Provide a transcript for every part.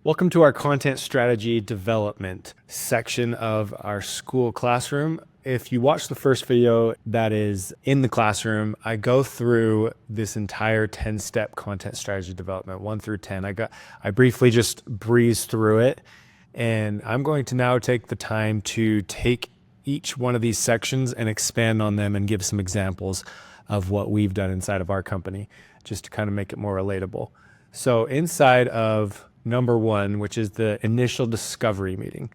Welcome to our content strategy development section of our school classroom. If you watch the first video that is in the classroom, I go through this entire 10-step content strategy development, 1 through 10. I briefly just breeze through it, and I'm going to now take the time to take each one of these sections and expand on them and give some examples of what we've done inside of our company, just to kind of make it more relatable. So inside of number 1, which is the initial discovery meeting.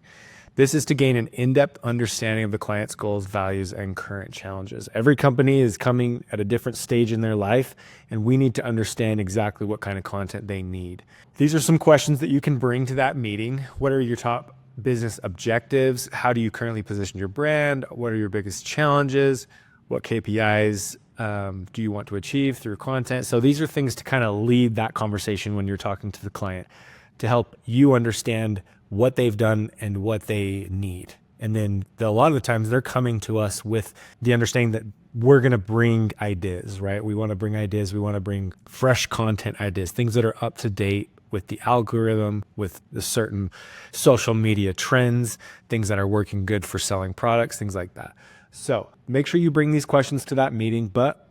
This is to gain an in-depth understanding of the client's goals, values, and current challenges. Every company is coming at a different stage in their life, and we need to understand exactly what kind of content they need. These are some questions that you can bring to that meeting. What are your top business objectives? How do you currently position your brand? What are your biggest challenges? What KPIs do you want to achieve through content? So these are things to kind of lead that conversation when you're talking to the client, to help you understand what they've done and what they need. And then a lot of the times they're coming to us with the understanding that we're going to bring ideas, right? We want to bring ideas. We want to bring fresh content ideas, things that are up to date with the algorithm, with the certain social media trends, things that are working good for selling products, things like that. So make sure you bring these questions to that meeting, but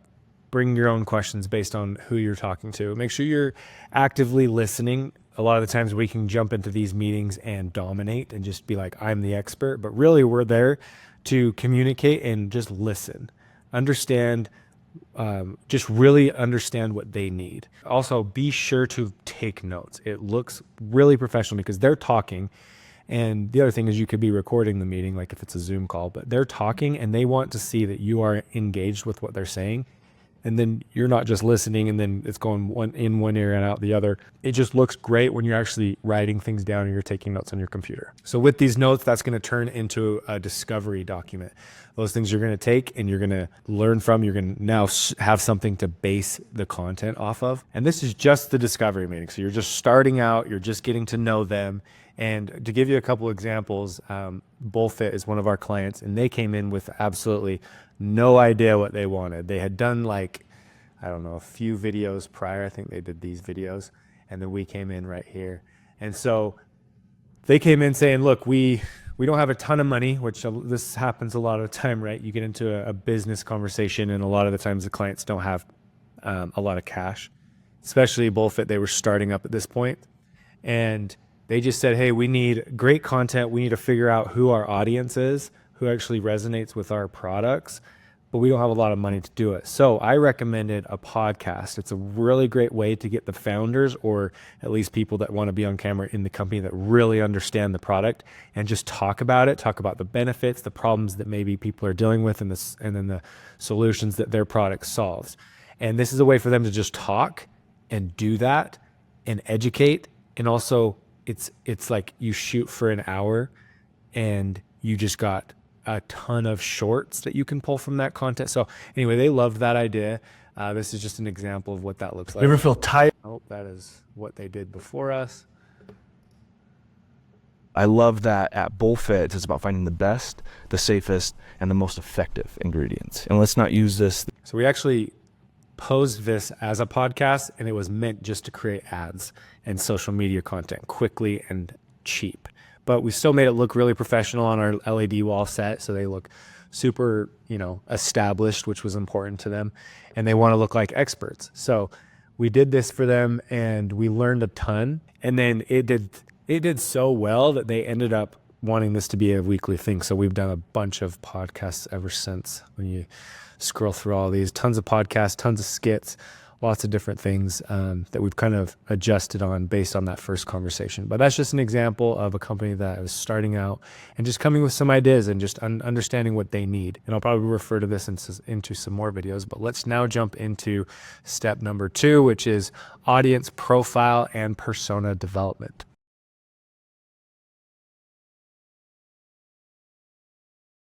bring your own questions based on who you're talking to. Make sure you're actively listening. A lot of the times we can jump into these meetings and dominate and just be like, I'm the expert, but really we're there to communicate and just listen, understand, just really understand what they need. Also, be sure to take notes. It looks really professional because they're talking. And the other thing is you could be recording the meeting, like if it's a Zoom call, but they're talking and they want to see that you are engaged with what they're saying. And then you're not just listening and then it's going one ear and out the other. It just looks great when you're actually writing things down and you're taking notes on your computer. So with these notes, that's going to turn into a discovery document. Those things you're going to take and you're going to learn from. You're going to now have something to base the content off of. And this is just the discovery meeting. So you're just starting out, you're just getting to know them. And to give you a couple examples, Bullfit is one of our clients, and they came in with absolutely no idea what they wanted. They had done a few videos prior. I think they did these videos, and then we came in right here. And so they came in saying, look, we don't have a ton of money, which this happens a lot of the time, right? You get into a business conversation, and a lot of the times the clients don't have a lot of cash, especially Bullfit. They were starting up at this point, and they just said, hey, we need great content. We need to figure out who our audience is, who actually resonates with our products, but we don't have a lot of money to do it. So I recommended a podcast. It's a really great way to get the founders, or at least people that want to be on camera in the company that really understand the product, and just talk about it, talk about the benefits, the problems that maybe people are dealing with, and then the solutions that their product solves. And this is a way for them to just talk and do that and educate. And also it's like you shoot for an hour and you just got a ton of shorts that you can pull from that content. So anyway, they loved that idea. This is just an example of what that looks like. You ever feel tired? Oh, that is what they did before us. I love that at Bullfit, it's about finding the best, the safest, and the most effective ingredients. And let's not use this. So we actually posed this as a podcast, and it was meant just to create ads and social media content quickly and cheap. But we still made it look really professional on our LED wall set, so they look super, established, which was important to them, and they want to look like experts. So we did this for them, and we learned a ton. And then it did so well that they ended up wanting this to be a weekly thing. So we've done a bunch of podcasts ever since. When you scroll through all these, tons of podcasts, tons of skits, lots of different things that we've kind of adjusted on based on that first conversation. But that's just an example of a company that is starting out and just coming with some ideas and just understanding what they need. And I'll probably refer to this into some more videos, but let's now jump into step number 2, which is audience profile and persona development.